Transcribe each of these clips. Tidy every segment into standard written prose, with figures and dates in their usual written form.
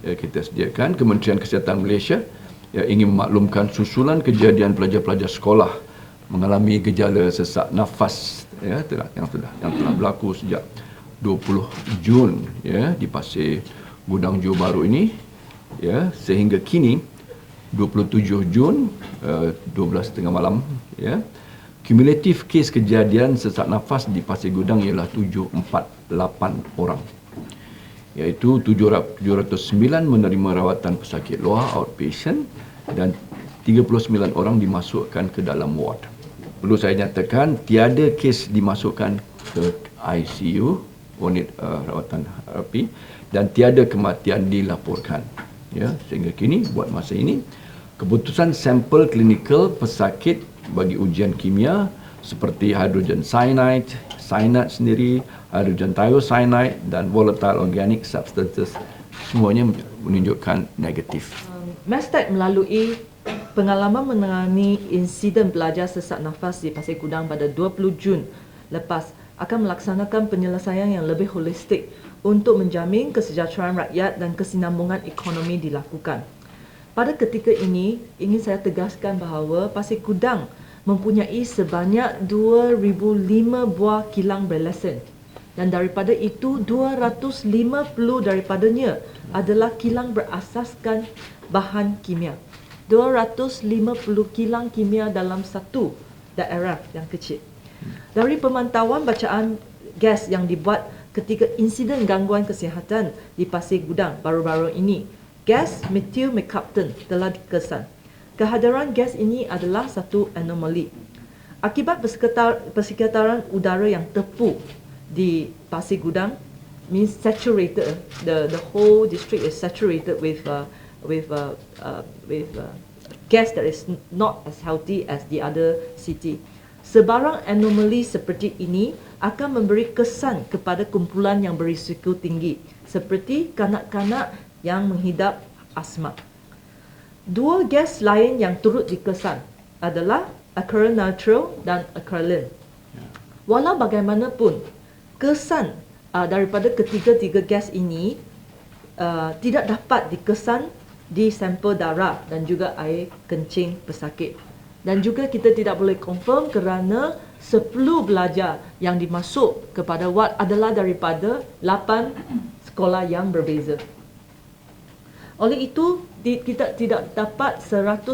kita sediakan. Kementerian Kesihatan Malaysia ingin memaklumkan susulan kejadian pelajar-pelajar sekolah mengalami gejala sesak nafas yang telah berlaku sejak 20 Jun di Pasir Gudang Johor Bahru ini sehingga kini 27 Jun 12.30 malam kumulatif kes kejadian sesak nafas di Pasir Gudang ialah 748 orang, iaitu 709 menerima rawatan pesakit luar outpatient dan 39 orang dimasukkan ke dalam ward. Perlu saya nyatakan tiada kes dimasukkan ke ICU, unit rawatan terapi, dan tiada kematian dilaporkan. Sehingga kini buat masa ini keputusan sampel klinikal pesakit bagi ujian kimia seperti hydrogen cyanide, cyanide sendiri, hydrogen thiocyanide dan volatile organic substances semuanya menunjukkan negatif. Mestek melalui pengalaman menangani insiden pelajar sesak nafas di Pasir Gudang pada 20 Jun lepas akan melaksanakan penyelesaian yang lebih holistik untuk menjamin kesejahteraan rakyat dan kesinambungan ekonomi dilakukan. Pada ketika ini, ingin saya tegaskan bahawa Pasir Gudang mempunyai sebanyak 2,005 buah kilang berlesen dan daripada itu 250 daripadanya adalah kilang berasaskan bahan kimia. 250 kilang kimia dalam satu daerah yang kecil. Dari pemantauan bacaan gas yang dibuat ketika insiden gangguan kesihatan di Pasir Gudang baru-baru ini, gas methyl mercaptan telah dikesan. Kehadiran gas ini adalah satu anomaly. Akibat persekitaran udara yang tepu di Pasir Gudang means saturated. The whole district is saturated with gas that is not as healthy as the other city. Sebarang anomali seperti ini akan memberi kesan kepada kumpulan yang berisiko tinggi seperti kanak-kanak yang menghidap asma. Dua gas lain yang turut dikesan adalah acrylonitrile dan acrolein. Walau bagaimanapun, kesan daripada ketiga-tiga gas ini tidak dapat dikesan di sampel darah dan juga air kencing pesakit. Dan juga kita tidak boleh confirm kerana 10 pelajar yang dimasuk kepada ward adalah daripada 8 sekolah yang berbeza. Oleh itu, kita tidak dapat 100%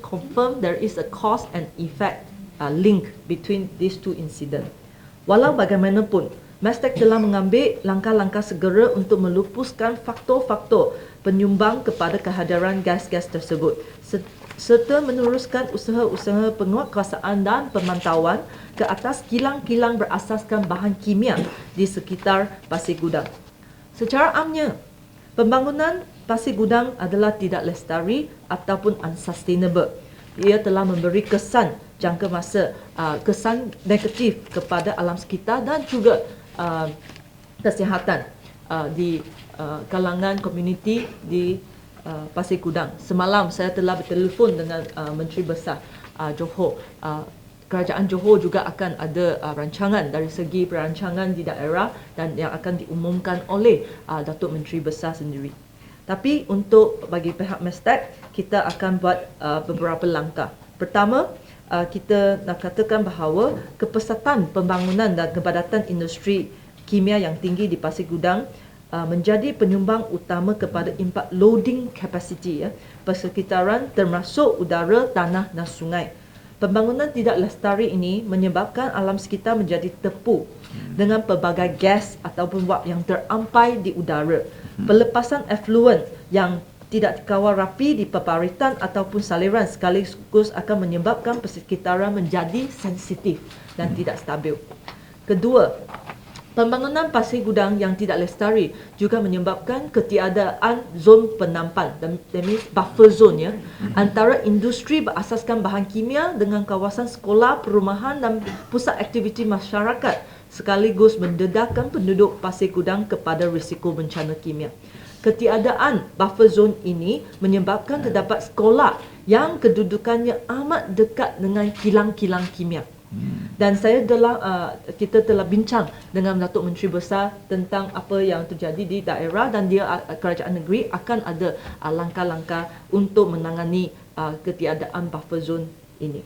confirm there is a cause and effect link between these two incidents. Walau bagaimanapun, Mestek telah mengambil langkah-langkah segera untuk melupuskan faktor-faktor penyumbang kepada kehadiran gas-gas tersebut serta meneruskan usaha-usaha penguatkuasaan dan pemantauan ke atas kilang-kilang berasaskan bahan kimia di sekitar Pasir Gudang. Secara amnya, pembangunan Pasir Gudang adalah tidak lestari ataupun unsustainable. Ia telah memberi kesan jangka masa, kesan negatif kepada alam sekitar dan juga kesihatan di kalangan komuniti di Pasir Gudang. Semalam saya telah bertelefon dengan Menteri Besar Johor. Kerajaan Johor juga akan ada rancangan dari segi perancangan di daerah dan yang akan diumumkan oleh Datuk Menteri Besar sendiri. Tapi untuk bagi pihak Mestek, kita akan buat beberapa langkah. Pertama, kita nak katakan bahawa kepesatan pembangunan dan kepadatan industri kimia yang tinggi di Pasir Gudang menjadi penyumbang utama kepada impak loading capacity persekitaran termasuk udara, tanah dan sungai. Pembangunan tidak lestari ini menyebabkan alam sekitar menjadi tepu dengan pelbagai gas ataupun wap yang terampai di udara. Pelepasan efluent yang tidak dikawal rapi di peparitan ataupun saliran sekaligus akan menyebabkan persekitaran menjadi sensitif dan tidak stabil. Kedua, pembangunan Pasir Gudang yang tidak lestari juga menyebabkan ketiadaan zon penampan, that means buffer zone antara industri berasaskan bahan kimia dengan kawasan sekolah, perumahan dan pusat aktiviti masyarakat sekaligus mendedahkan penduduk Pasir Gudang kepada risiko bencana kimia. Ketiadaan buffer zone ini menyebabkan terdapat sekolah yang kedudukannya amat dekat dengan kilang-kilang kimia. Dan kita telah bincang dengan Datuk Menteri Besar tentang apa yang terjadi di daerah, dan dia kerajaan negeri akan ada langkah-langkah untuk menangani ketiadaan buffer zone ini.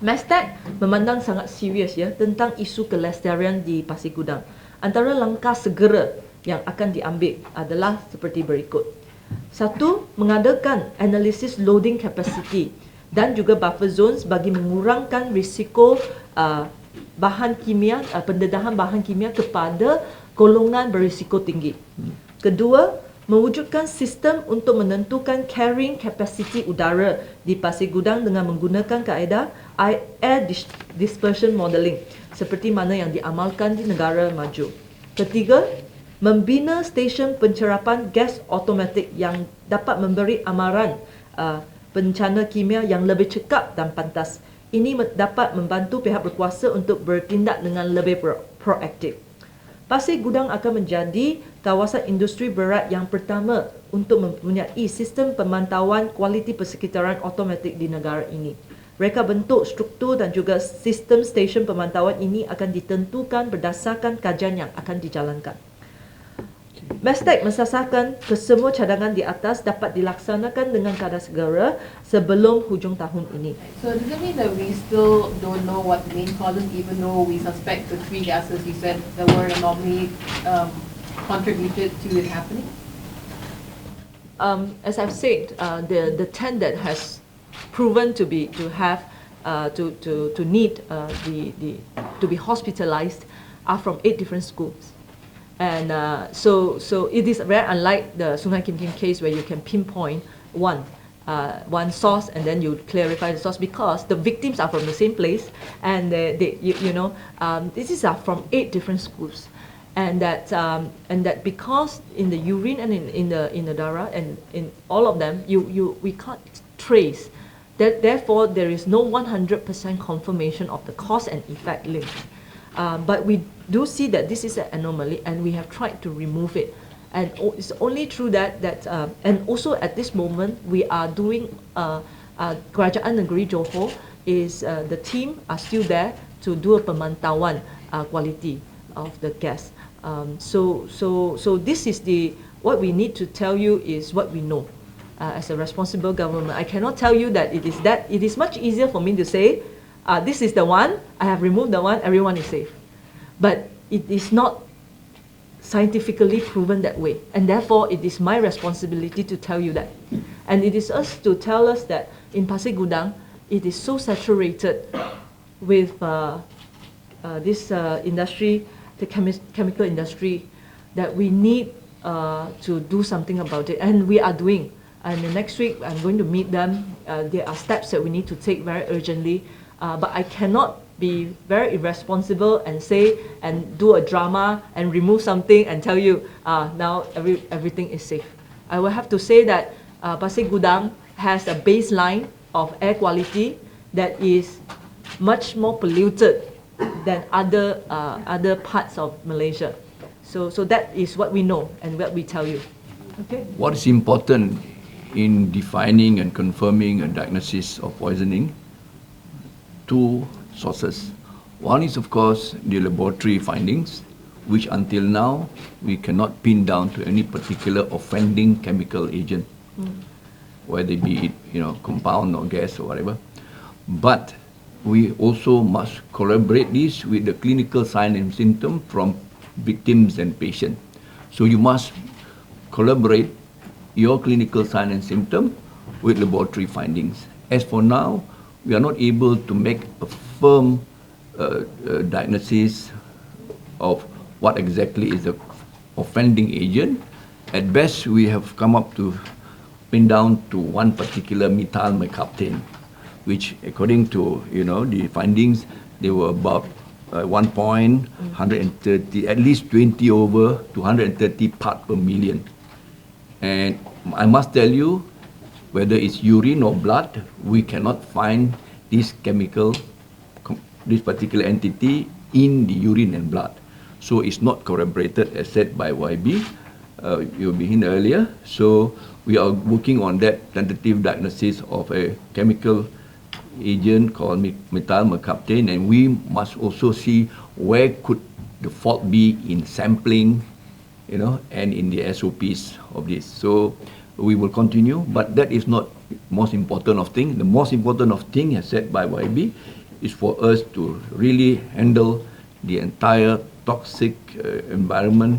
Mestek memandang sangat serius ya tentang isu kelestarian di Pasir Gudang. Antara langkah segera yang akan diambil adalah seperti berikut. Satu, mengadakan analisis loading capacity dan juga buffer zones bagi mengurangkan risiko bahan kimia, pendedahan bahan kimia kepada golongan berisiko tinggi. Kedua, mewujudkan sistem untuk menentukan carrying capacity udara di Pasir Gudang dengan menggunakan kaedah air dispersion modelling seperti mana yang diamalkan di negara maju. Ketiga, membina stesen pencerapan gas automatik yang dapat memberi amaran bencana kimia yang lebih cekap dan pantas. Ini dapat membantu pihak berkuasa untuk bertindak dengan lebih proaktif. Pasir Gudang akan menjadi kawasan industri berat yang pertama untuk mempunyai sistem pemantauan kualiti persekitaran automatik di negara ini. Reka bentuk, struktur dan juga sistem stesen pemantauan ini akan ditentukan berdasarkan kajian yang akan dijalankan. Mestek mensasarkan kesemua cadangan di atas dapat dilaksanakan dengan kadar segera sebelum hujung tahun ini. So does it mean that we still don't know what the main causes, even though we suspect the three gases you said that were anomaly contributed to it happening? As I've said, the 10 that has proven to be to need to be hospitalized are from 8 different schools. And so it is very unlike the Sungai Kim Kim case where you can pinpoint one source and then you clarify the source, because the victims are from the same place, and this is from 8 different schools, and that because in the urine and in the dara and in all of them we can't trace that, therefore there is no 100% confirmation of the cause and effect link. But we do see that this is an anomaly, and we have tried to remove it. And it's only through that and also at this moment we are doing Kerajaan Negeri Johor is the team are still there to do a pemantauan quality of the gas. So this is what we need to tell you is what we know as a responsible government. I cannot tell you that it is that. It is much easier for me to say, this is the one, I have removed the one, everyone is safe. But it is not scientifically proven that way, and therefore it is my responsibility to tell you that. And it is us to tell us that in Pasir Gudang, it is so saturated with this industry, the chemical industry, that we need to do something about it, and we are doing. And next week I'm going to meet them. There are steps that we need to take very urgently, but I cannot be very irresponsible and say and do a drama and remove something and tell you now everything is safe. I will have to say that Pasir Gudang has a baseline of air quality that is much more polluted than other parts of Malaysia. So that is what we know and what we tell you. Okay. What is important in defining and confirming a diagnosis of poisoning? 2 sources. One is, of course, the laboratory findings, which until now we cannot pin down to any particular offending chemical agent, whether it be compound or gas or whatever. But we also must corroborate this with the clinical sign and symptom from victims and patients. So you must collaborate your clinical sign and symptom with laboratory findings. As for now, we are not able to make a firm diagnosis of what exactly is the offending agent. At best, we have come up to pin down to one particular methyl mercaptan, which according to the findings, they were about 1.130, at least 20 over 230 part per million. And I must tell you, whether it's urine or blood, we cannot find this chemical, this particular entity in the urine and blood. So it's not corroborated, as said by YB, you'll be in earlier. So we are working on that tentative diagnosis of a chemical agent called methyl mercaptan, and we must also see where could the fault be in sampling, and in the SOPs of this. So we will continue, but that is not most important of thing. The most important of thing, as said by YB, is for us to really handle the entire toxic environment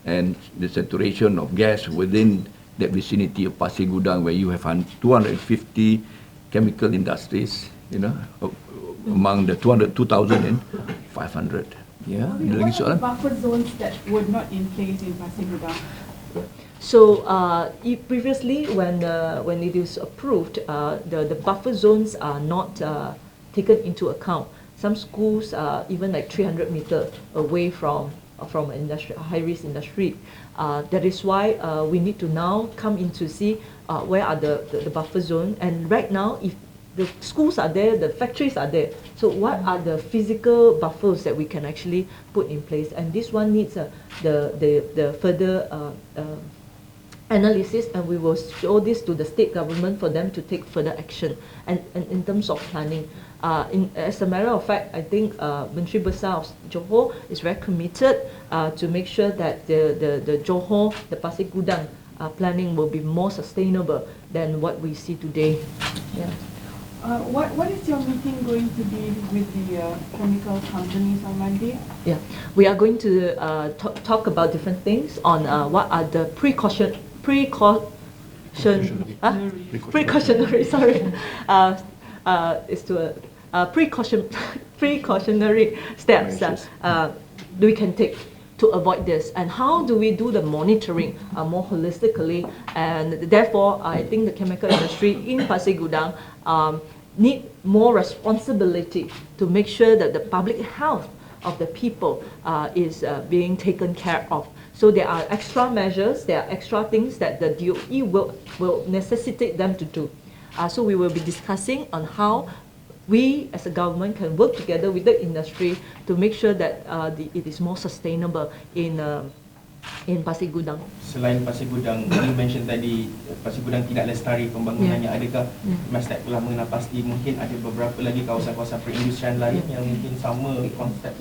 and the saturation of gas within that vicinity of Pasir Gudang, where you have 250 chemical industries, among the 2,500. Yeah. What are the buffer zones that were not in place in Pasir Gudang? So previously, when it is approved, the buffer zones are not taken into account. Some schools are even like 300 meters away from industry, high-risk industry. That is why we need to now come in to see where are the buffer zone. And right now, if the schools are there, the factories are there, so what are the physical buffers that we can actually put in place? And this one needs the further analysis, and we will show this to the state government for them to take further action. And in terms of planning, as a matter of fact, I think Menteri Besar of Johor is very committed to make sure that the Johor, the Pasir Gudang planning will be more sustainable than what we see today. Yeah. What is your meeting going to be with the chemical companies on Monday? Yeah, we are going to talk about different things on what are the precautionary sorry, is to precautionary steps we can take to avoid this, and how do we do the monitoring more holistically. And therefore, I think the chemical industry in Pasir Gudang need more responsibility to make sure that the public health of the people is being taken care of. So there are extra measures, there are extra things that the DOE will necessitate them to do. So we will be discussing on how we as a government can work together with the industry to make sure that it is more sustainable in Pasir Gudang. Selain Pasir Gudang, you mention tadi Pasir Gudang tidak lestari pembangunannya. Adakah Mastek telah mengenal pasti mungkin ada beberapa lagi kawasan-kawasan perindustrian lain yang mungkin sama konsep?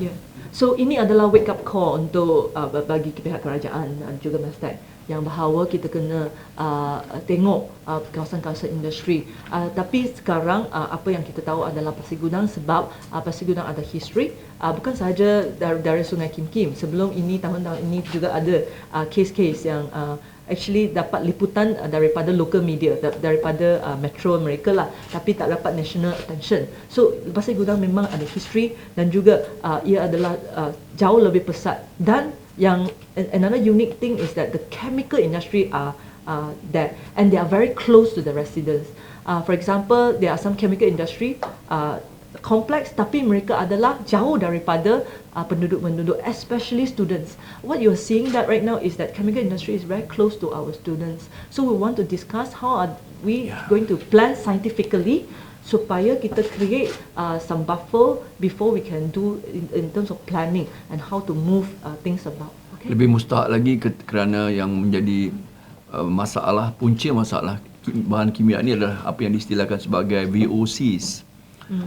So ini adalah wake up call untuk bagi pihak kerajaan dan juga Mastek, yang bahawa kita kena tengok kawasan-kawasan industri. Tapi sekarang apa yang kita tahu adalah Pasir Gudang, sebab Pasir Gudang ada history, bukan sahaja dari Sungai Kim Kim. Sebelum ini, tahun-tahun ini juga ada case-case yang actually dapat liputan daripada local media, daripada metro mereka lah, tapi tak dapat national attention. So Pasir Gudang memang ada history, dan juga ia adalah jauh lebih pesat. Dan yang another unique thing is that the chemical industry are there, and they are very close to the residents. For example, there are some chemical industry complex, tapi mereka adalah jauh daripada penduduk-penduduk, especially students. What you are seeing that right now is that chemical industry is very close to our students. So we want to discuss how are we going to plan scientifically supaya kita create some buffer before we can do in terms of planning and how to move things about. Okay? Lebih mustahak lagi kerana yang menjadi masalah, punca masalah bahan kimia ini adalah apa yang diistilahkan sebagai VOCs,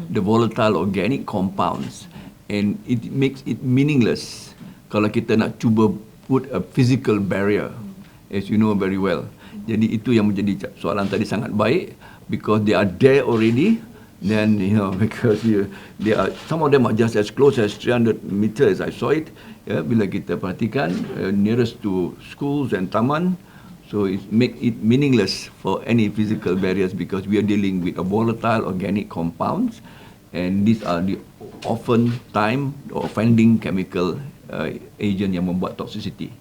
the volatile organic compounds, and it makes it meaningless kalau kita nak cuba put a physical barrier, as you know very well. Jadi itu yang menjadi soalan tadi sangat baik, because they are there already. Then because they are, some of them are just as close as 300 meters. I saw it. Bila kita perhatikan nearest to schools and taman, so it make it meaningless for any physical barriers, because we are dealing with a volatile organic compounds, and these are the often time offending chemical agent yang membuat toxicity.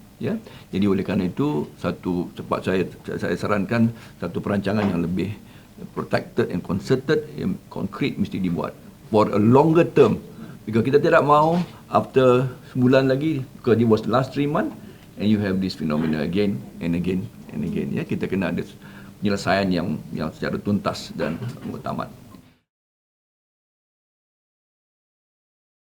Jadi oleh kerana itu, saya sarankan satu perancangan yang lebih protected and concerted, yang konkret mesti dibuat for a longer term, because kita tidak mahu after sebulan lagi, because it was the last 3 months and you have this phenomena again and again and again. Kita kena ada penyelesaian yang secara tuntas dan muktamad.